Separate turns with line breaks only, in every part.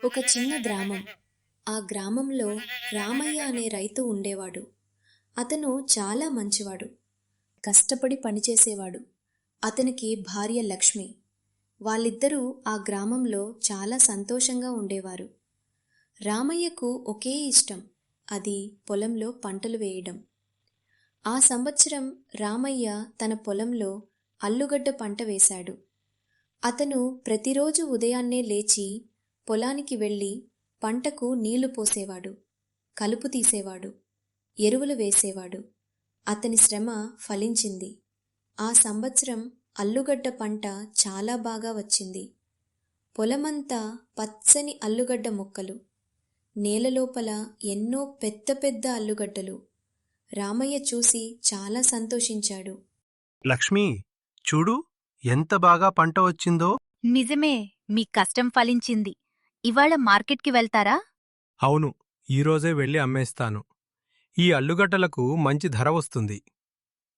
ఒక చిన్న గ్రామం. ఆ గ్రామంలో రామయ్య అనే రైతు ఉండేవాడు. అతను చాలా మంచివాడు. కష్టపడి పనిచేసేవాడు. అతనికి భార్య లక్ష్మి. వాళ్ళిద్దరూ ఆ గ్రామంలో చాలా సంతోషంగా ఉండేవారు. రామయ్యకు ఒకే ఇష్టం. అది పొలంలో పంటలు వేయడం. ఆ సంవత్సరం రామయ్య తన పొలంలో అల్లుగడ్డ పంట వేశాడు. అతను ప్రతిరోజు ఉదయాన్నే లేచి పొలానికి వెళ్ళి పంటకు నీళ్లు పోసేవాడు, కలుపు తీసేవాడు, ఎరువులు వేసేవాడు. అతని శ్రమ ఫలించింది. ఆ సంవత్సరం అల్లుగడ్డ పంట చాలా బాగా వచ్చింది. పొలమంతా పచ్చని అల్లుగడ్డ మొక్కలు, నేలలోపల ఎన్నో పెద్ద పెద్ద అల్లుగడ్డలు. రామయ్య చూసి చాలా సంతోషించాడు.
లక్ష్మీ, చూడు ఎంత బాగా పంట వచ్చిందో.
నిజమే, మీ కష్టం ఫలించింది. ఇవాళ మార్కెట్కి వెళ్తారా?
అవును, ఈరోజే వెళ్ళి అమ్మేస్తాను. ఈ అల్లుగడ్డలకు మంచి ధర వస్తుంది.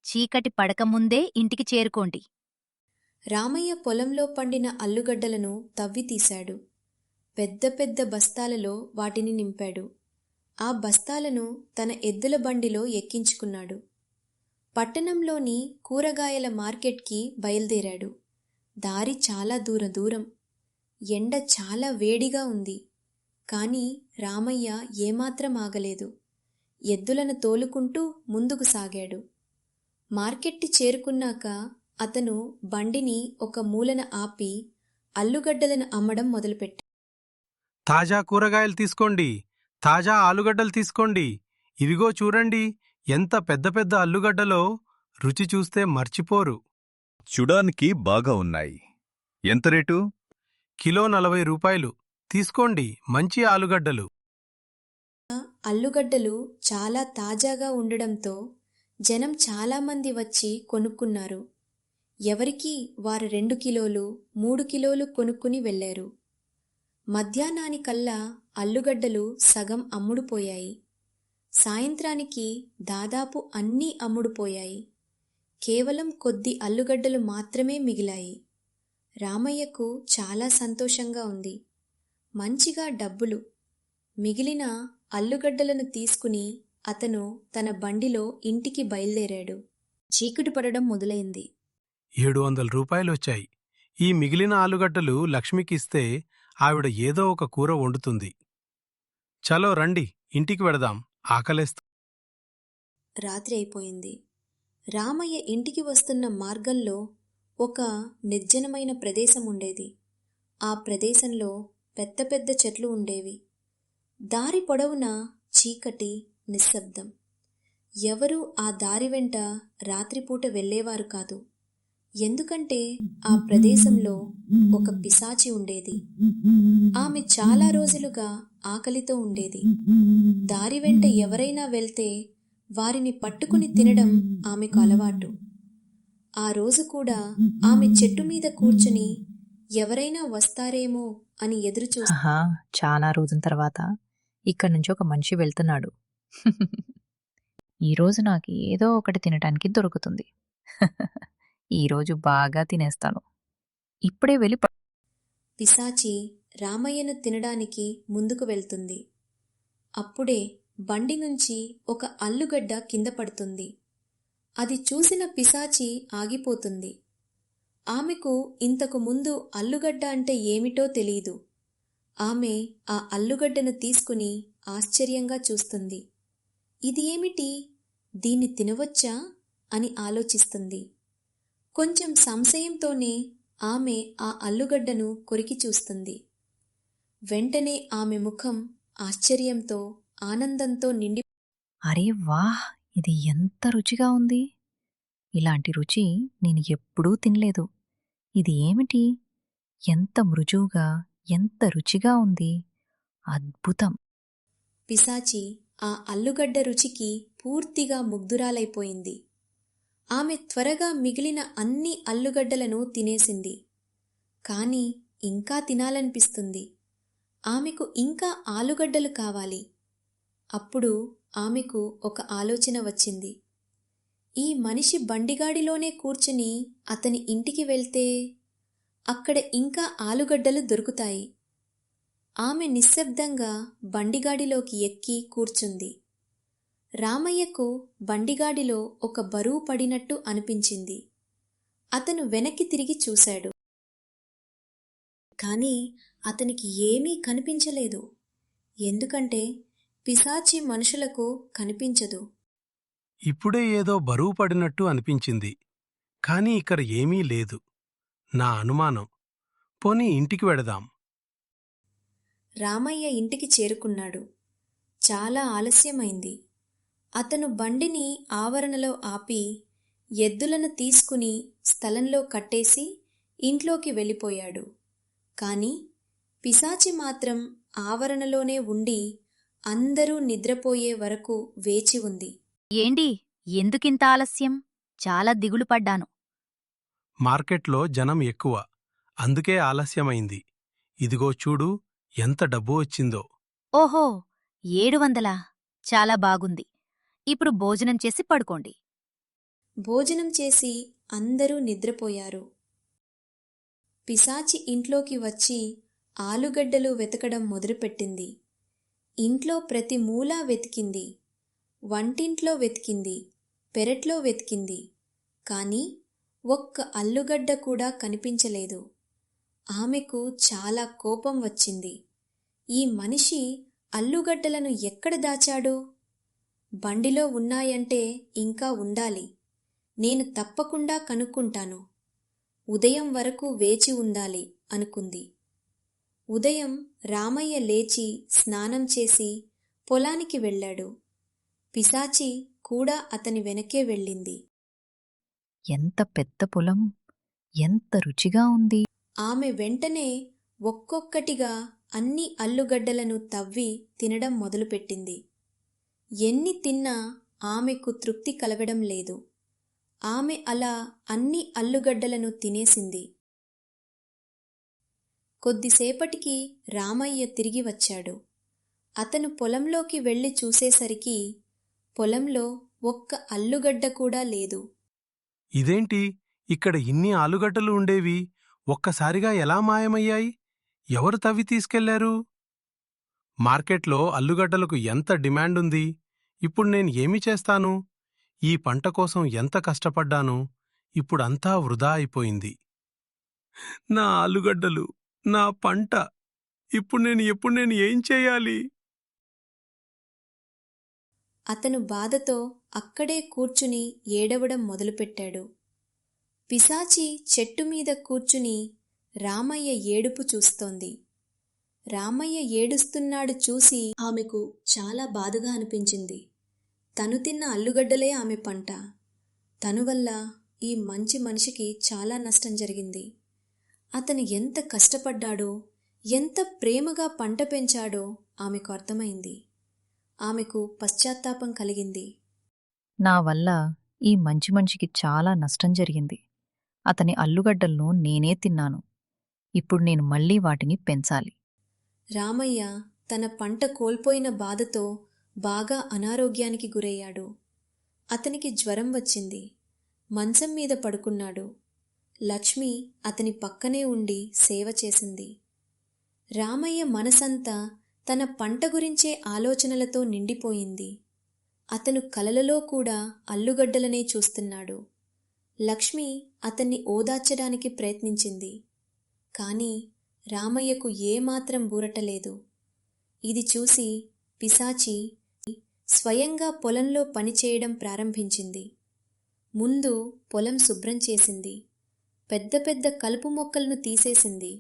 చీకటి పడకముందే ఇంటికి చేరుకోండి.
రామయ్య పొలంలో పండిన అల్లుగడ్డలను తవ్వి తీశాడు. పెద్ద పెద్ద బస్తాలలో వాటిని నింపాడు. ఆ బస్తాలను తన ఎద్దుల బండిలో ఎక్కించుకున్నాడు. పట్టణంలోని కూరగాయల మార్కెట్కి బయలుదేరాడు. దారి చాలా దూరం. ఎండ చాలా వేడిగా ఉంది. కాని రామయ్య ఏమాత్రం ఆగలేదు. ఎద్దులను తోలుకుంటూ ముందుకు సాగాడు. మార్కెట్కి చేరుకున్నాక అతను బండిని ఒక మూలన ఆపి అల్లుగడ్డలను అమ్మడం మొదలుపెట్టాడు.
తాజా కూరగాయలు తీసుకోండి, తాజా ఆలుగడ్డలు తీసుకోండి. ఇవిగో చూడండి, ఎంత పెద్ద పెద్ద అల్లుగడ్డలో. రుచి చూస్తే మర్చిపోరు.
చూడానికి బాగా ఉన్నాయి. ఎంత రేటు?
కిలో 40 రూపాయలు. తీసుకోండి, మంచి ఆలుగడ్డలు.
అల్లుగడ్డలు చాలా తాజాగా ఉండడంతో జనం చాలామంది వచ్చి కొనుక్కున్నారు. ఎవరికి వారు 2 కిలోలు, 3 కిలోలు కొనుక్కుని వెళ్లారు. మధ్యాహ్నానికల్లా అల్లుగడ్డలు సగం అమ్ముడుపోయాయి. సాయంత్రానికి దాదాపు అన్నీ అమ్ముడుపోయాయి. కేవలం కొద్ది అల్లుగడ్డలు మాత్రమే మిగిలాయి. రామయ్యకు చాలా సంతోషంగా ఉంది. మంచిగా డబ్బులు. మిగిలిన అల్లుగడ్డలను తీసుకుని అతను తన బండిలో ఇంటికి బయలుదేరాడు. చీకటి పడడం మొదలైంది.
700 రూపాయలొచ్చాయి. ఈ మిగిలిన ఆలుగడ్డలు లక్ష్మికిస్తే ఆవిడ ఏదో ఒక కూర వండుతుంది. చలో రండి, ఇంటికి వెడదాం, ఆకలేస్తా.
రాత్రి అయిపోయింది. రామయ్య ఇంటికి వస్తున్న మార్గంలో ఒక నిర్జనమైన ప్రదేశం ఉండేది. ఆ ప్రదేశంలో పెద్ద పెద్ద చెట్లు ఉండేవి. దారి పొడవునా చీకటి, నిశ్శబ్దం. ఎవరూ ఆ దారి వెంట రాత్రిపూట వెళ్ళేవారు కాదు. ఎందుకంటే ఆ ప్రదేశంలో ఒక పిశాచి ఉండేది. ఆమె చాలా రోజులుగా ఆకలితో ఉండేది. దారి వెంట ఎవరైనా వెళ్తే వారిని పట్టుకుని తినడం ఆమెకు అలవాటు. ఆ రోజు కూడా ఆమె చెట్టు మీద కూర్చుని ఎవరైనా వస్తారేమో అని ఎదురుచూస్తూ
చాలా రోజుల తర్వాత ఇక్కడి నుంచి ఒక మనిషి వెళ్తున్నాడు. ఈరోజు నాకు ఏదో ఒకటి తినటానికి దొరుకుతుంది. ఈరోజు బాగా తినేస్తాను. ఇప్పుడే వెళ్ళి
పిశాచి రామయ్యను తినడానికి ముందుకు వెళ్తుంది. అప్పుడే బండి నుంచి ఒక అల్లుగడ్డ కింద పడుతుంది. అది చూసిన పిశాచి ఆగిపోతుంది. ఆమెకు ఇంతకు ముందు అల్లుగడ్డ అంటే ఏమిటో తెలీదు. ఆమె ఆ అల్లుగడ్డను తీసుకుని ఆశ్చర్యంగా చూస్తుంది. ఇది ఏమిటి? దీన్ని తినవచ్చా అని ఆలోచిస్తుంది. కొంచెం సంశయంతోనే ఆమె ఆ అల్లుగడ్డను కొరికి చూస్తుంది. వెంటనే ఆమె ముఖం ఆశ్చర్యంతో, ఆనందంతో నిండి,
అరే వాహ్, ఇది ఎంత రుచిగా ఉంది! ఇలాంటి రుచి నేను ఎప్పుడూ తినలేదు. ఇది ఏమిటి? ఎంత మృదువుగా, ఎంత రుచిగా ఉంది! అద్భుతం!
పిశాచి ఆ అల్లుగడ్డ రుచికి పూర్తిగా ముగ్ధురాలైపోయింది. ఆమె త్వరగా మిగిలిన అన్ని అల్లుగడ్డలను తినేసింది. కాని ఇంకా తినాలనిపిస్తుంది. ఆమెకు ఇంకా ఆలుగడ్డలు కావాలి. అప్పుడు ఆమెకు ఒక ఆలోచన వచ్చింది. ఈ మనిషి బండిగాడిలోనే కూర్చుని అతని ఇంటికి వెళ్తే అక్కడ ఇంకా ఆలుగడ్డలు దొరుకుతాయి. ఆమె నిశ్శబ్దంగా బండిగాడిలోకి ఎక్కి కూర్చుంది. రామయ్యకు బండిగాడిలో ఒక బరువు పడినట్టు అనిపించింది. అతను వెనక్కి తిరిగి చూశాడు. కాని అతనికి ఏమీ కనిపించలేదు. ఎందుకంటే పిశాచి మనుషులకు కనిపించదు.
ఇప్పుడే ఏదో బరువు పడినట్టు అనిపించింది. కాని ఇక్కడ ఏమీ లేదు. నా అనుమానం. పోనీ ఇంటికి వెడదాం.
రామయ్య ఇంటికి చేరుకున్నాడు. చాలా ఆలస్యమైంది. అతను బండిని ఆవరణలో ఆపి ఎద్దులను తీసుకుని స్థలంలో కట్టేసి ఇంట్లోకి వెళ్ళిపోయాడు. కాని పిశాచి మాత్రం ఆవరణలోనే ఉండి అందరూ నిద్రపోయే వరకు వేచి ఉంది.
ఏండి ఎందుకింత ఆలస్యం? చాలా దిగులు పడ్డాను.
మార్కెట్లో జనం ఎక్కువ. అందుకే ఆలస్యమైంది. ఇదిగో చూడు ఎంత డబ్బు వచ్చిందో.
ఓహో, 700. చాలా బాగుంది. ఇప్పుడు భోజనం చేసి పడుకోండి.
భోజనం చేసి అందరూ నిద్రపోయారు. పిశాచి ఇంట్లోకి వచ్చి ఆలుగడ్డలు వెతకడం మొదలుపెట్టింది. ఇంట్లో ప్రతి మూలా వెతికింది. వంటింట్లో వెతికింది. పెరట్లో వెతికింది. కాని ఒక్క అల్లుగడ్డ కూడా కనిపించలేదు. ఆమెకు చాలా కోపం వచ్చింది. ఈ మనిషి అల్లుగడ్డలను ఎక్కడ దాచాడు? బండిలో ఉన్నాయంటే ఇంకా ఉండాలి. నేను తప్పకుండా కనుక్కుంటాను. ఉదయం వరకు వేచి ఉండాలి అనుకుంది. ఉదయం రామయ్య లేచి స్నానం చేసి పొలానికి వెళ్ళాడు. పిశాచి కూడా అతని వెనకే వెళ్ళింది.
ఎంత పెద్ద పొలం! ఎంత రుచిగా ఉంది!
ఆమె వెంటనే ఒక్కొక్కటిగా అన్ని అల్లుగడ్డలను తవ్వి తినడం మొదలుపెట్టింది. ఎన్ని తిన్నా ఆమెకు తృప్తి కలగడం లేదు. ఆమె అలా అన్ని అల్లుగడ్డలను తినేసింది. కొద్దిసేపటికి రామయ్య తిరిగి వచ్చాడు. అతను పొలంలోకి వెళ్ళి చూసేసరికి పొలంలో ఒక్క అల్లుగడ్డ కూడా లేదు.
ఇదేంటి, ఇక్కడ ఇన్ని ఆలుగడ్డలు ఉండేవి ఒక్కసారిగా ఎలా మాయమయ్యాయి? ఎవరు తవ్వి తీసుకెళ్లారు? మార్కెట్లో అల్లుగడ్డలకు ఎంత డిమాండుంది. ఇప్పుడు నేను ఏమి చేస్తాను? ఈ పంట కోసం ఎంత కష్టపడ్డాను. ఇప్పుడంతా వృధా అయిపోయింది. నా ఆలుగడ్డలు, నా పంట. ఇప్పుడు నేను ఏం చేయాలి?
అతను బాధతో అక్కడే కూర్చుని ఏడవడం మొదలుపెట్టాడు. పిశాచి చెట్టుమీద కూర్చుని రామయ్య ఏడుపు చూస్తోంది. రామయ్య ఏడుస్తున్నాడు చూసి ఆమెకు చాలా బాధగా అనిపించింది. తను తిన్న అల్లుగడ్డలే ఆమె పంట. తను వల్ల ఈ మంచి మనిషికి చాలా నష్టం జరిగింది. అతను ఎంత కష్టపడ్డాడో, ఎంత ప్రేమగా పంట పెంచాడో ఆమెకు అర్థమైంది. ఆమెకు పశ్చాత్తాపం కలిగింది.
నా వల్ల ఈ మంచి మనిషికి చాలా నష్టం జరిగింది. అతని అల్లుగడ్డలను నేనే తిన్నాను. ఇప్పుడు నేను మళ్ళీ వాటిని పెంచాలి.
రామయ్య తన పంట కోల్పోయిన బాధతో బాగా అనారోగ్యానికి గురయ్యాడు. అతనికి జ్వరం వచ్చింది. మంచం మీద పడుకున్నాడు. లక్ష్మి అతని పక్కనే ఉండి సేవ చేసింది. రామయ్య మనసంతా తన పంట గురించే ఆలోచనలతో నిండిపోయింది. అతను కలలలో కూడా అల్లుగడ్డలనే చూస్తున్నాడు. లక్ష్మి అతన్ని ఓదార్చడానికి ప్రయత్నించింది. కాని రామయ్యకు ఏమాత్రం ఊరటలేదు. ఇది చూసి పిశాచి స్వయంగా పొలంలో పనిచేయడం ప్రారంభించింది. ముందు పొలం శుభ్రం చేసింది. పెద్ద పెద్ద కలుపు మొక్కలను తీసేసింది.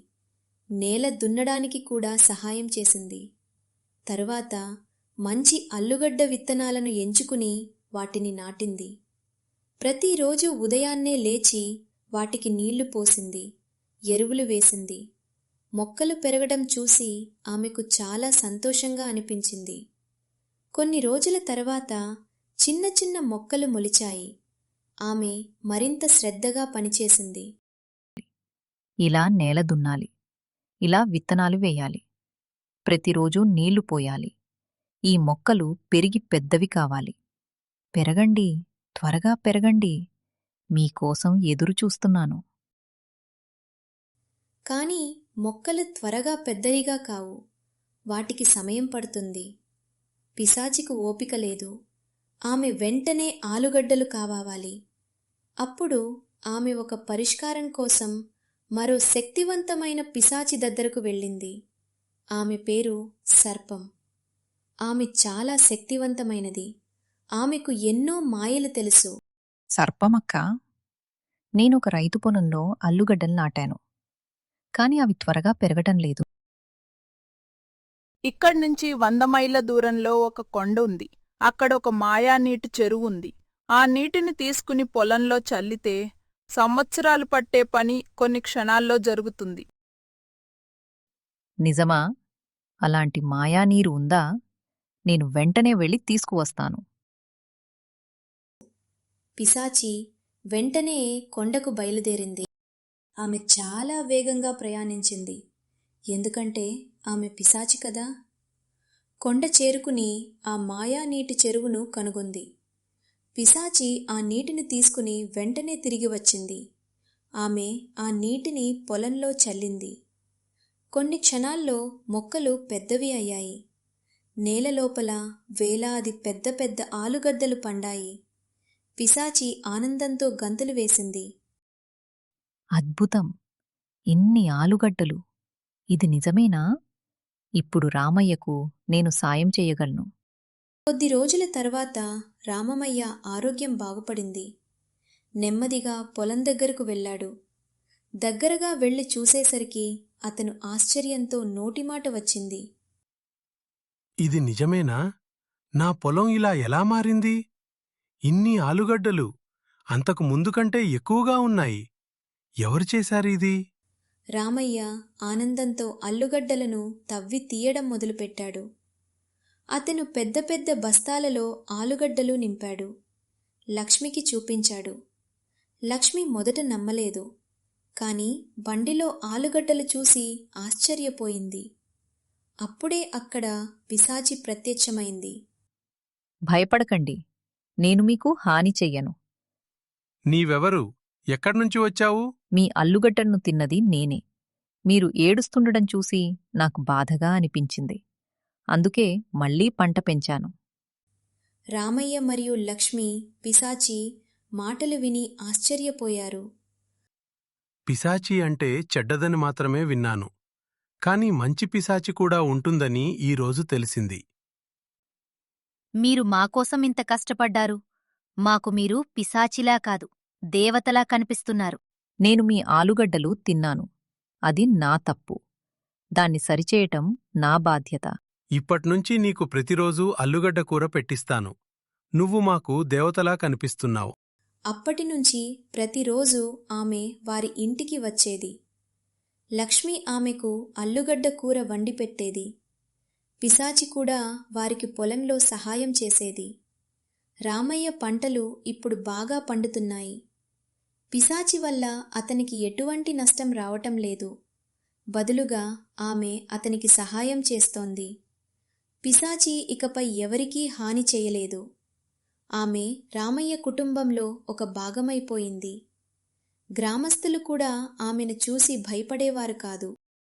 నేల దున్నడానికి కూడా సహాయం చేసింది. తరువాత మంచి అల్లుగడ్డ విత్తనాలను ఎంచుకుని వాటిని నాటింది. ప్రతిరోజు ఉదయాన్నే లేచి వాటికి నీళ్లు పోసింది, ఎరువులు వేసింది. మొక్కలు పెరగడం చూసి ఆమెకు చాలా సంతోషంగా అనిపించింది. కొన్ని రోజుల తర్వాత చిన్న చిన్న మొక్కలు మొలిచాయి. ఆమె మరింత శ్రద్ధగా పనిచేసింది.
ఇలా నేల దున్నాలి, ఇలా విత్తనాలు వేయాలి, ప్రతిరోజూ నీళ్లు పోయాలి. ఈ మొక్కలు పెరిగి పెద్దవి కావాలి. పెరగండి, త్వరగా పెరగండి. మీకోసం ఎదురుచూస్తున్నాను.
కాని మొక్కలు త్వరగా పెద్దవిగా కావు. వాటికి సమయం పడుతుంది. పిశాచికి ఓపిక లేదు. ఆమె వెంటనే ఆలుగడ్డలు కావాలి. అప్పుడు ఆమె ఒక పరిష్కారం కోసం మరో శక్తివంతమైన పిశాచి దగ్గరకు వెళ్ళింది. ఆమె పేరు సర్పం. ఆమె చాలా శక్తివంతమైనది. ఆమెకు ఎన్నో మాయలు తెలుసు.
సర్పమక్క, నేనొక రైతు పొలంలో అల్లుగడ్డలు నాటాను. కాని అవి త్వరగా పెరగటం లేదు.
ఇక్కడ్నుంచి 100 మైళ్ళ దూరంలో ఒక కొండ ఉంది. అక్కడ ఒక మాయా నీటి చెరువు ఉంది. ఆ నీటిని తీసుకుని పొలంలో చల్లితే సంవత్సరాలు పట్టే పని కొన్ని క్షణాల్లో జరుగుతుంది.
నిజమా? అలాంటి మాయానీరు ఉందా? నేను వెంటనే వెళ్ళి తీసుకువస్తాను.
పిశాచి వెంటనే కొండకు బయలుదేరింది. ఆమె చాలా వేగంగా ప్రయాణించింది. ఎందుకంటే ఆమె పిశాచి కదా. కొండ చేరుకుని ఆ మాయా నీటి చెరువును కనుగొంది. పిశాచి ఆ నీటిని తీసుకుని వెంటనే తిరిగి వచ్చింది. ఆమె ఆ నీటిని పొలంలో చల్లింది. కొన్ని క్షణాల్లో మొక్కలు పెద్దవి అయ్యాయి. నేలలోపల వేలాది పెద్ద పెద్ద ఆలుగడ్డలు పండాయి. పిశాచి ఆనందంతో గంతులు వేసింది.
అద్భుతం! ఇన్ని ఆలుగడ్డలు! ఇది నిజమేనా? ఇప్పుడు రామయ్యకు నేను సాయం చెయ్యగలను.
కొద్ది రోజుల తర్వాత రామమయ్య ఆరోగ్యం బాగుపడింది. నెమ్మదిగా పొలం దగ్గరకు వెళ్ళాడు. దగ్గరగా వెళ్ళి చూసేసరికి అతను ఆశ్చర్యంతో నోటిమాట వచ్చింది.
ఇది నిజమేనా? నా పొలం ఇలా ఎలా మారింది? ఇన్ని ఆలుగడ్డలు అంతకు ముందు కంటే ఎక్కువగా ఉన్నాయి. ఎవరు చేశారిది?
రామయ్య ఆనందంతో అల్లుగడ్డలను తవ్వి తీయడం మొదలుపెట్టాడు. అతను పెద్ద పెద్ద బస్తాలలో ఆలుగడ్డలు నింపాడు. లక్ష్మికి చూపించాడు. లక్ష్మి మొదట నమ్మలేదు. కాని బండిలో ఆలుగడ్డలు చూసి ఆశ్చర్యపోయింది. అప్పుడే అక్కడ పిశాచి ప్రత్యక్షమైంది.
భయపడకండి, నేను మీకు హాని చెయ్యను.
నీవెవరు? ఎక్కడ్నుంచి వచ్చావు?
మీ అల్లుగడ్డలను తిన్నది నేనే. మీరు ఏడుస్తుండడం చూసి నాకు బాధగా అనిపించింది. అందుకే మళ్ళీ పంట పెంచాను.
రామయ్య మరియు లక్ష్మి పిశాచి మాటలు విని ఆశ్చర్యపోయారు.
పిశాచి అంటే చెడ్డదని మాత్రమే విన్నాను. కాని మంచి పిశాచి కూడా ఉంటుందని ఈరోజు తెలిసింది.
మీరు మాకోసం ఇంత కష్టపడ్డారు. మాకు మీరు పిశాచిలా కాదు, దేవతలా కనిపిస్తున్నారు.
నేను మీ ఆలుగడ్డలు తిన్నాను. అది నా తప్పు. దాన్ని సరిచేయటం నా బాధ్యత.
ఇప్పట్నుంచి నీకు ప్రతిరోజూ అల్లుగడ్డ కూర పెట్టిస్తాను. నువ్వు మాకు దేవతలా కనిపిస్తున్నావు.
అప్పటినుంచి ప్రతిరోజు ఆమె వారి ఇంటికి వచ్చేది. లక్ష్మి ఆమెకు అల్లుగడ్డ కూర వండి పెట్టేది. పిశాచి కూడా వారికి పొలంలో సహాయం చేసేది. రామయ్య పంటలు ఇప్పుడు బాగా పండుతున్నాయి. పిశాచి వల్ల అతనికి ఎటువంటి నష్టం రావటం లేదు. బదులుగా ఆమె అతనికి సహాయం చేస్తోంది. పిశాచి ఇకపై ఎవరికీ హాని చేయలేదు. ఆమె రామయ్య కుటుంబంలో ఒక భాగమైపోయింది. గ్రామస్తులు కూడా ఆమెను చూసి భయపడేవారు కాదు.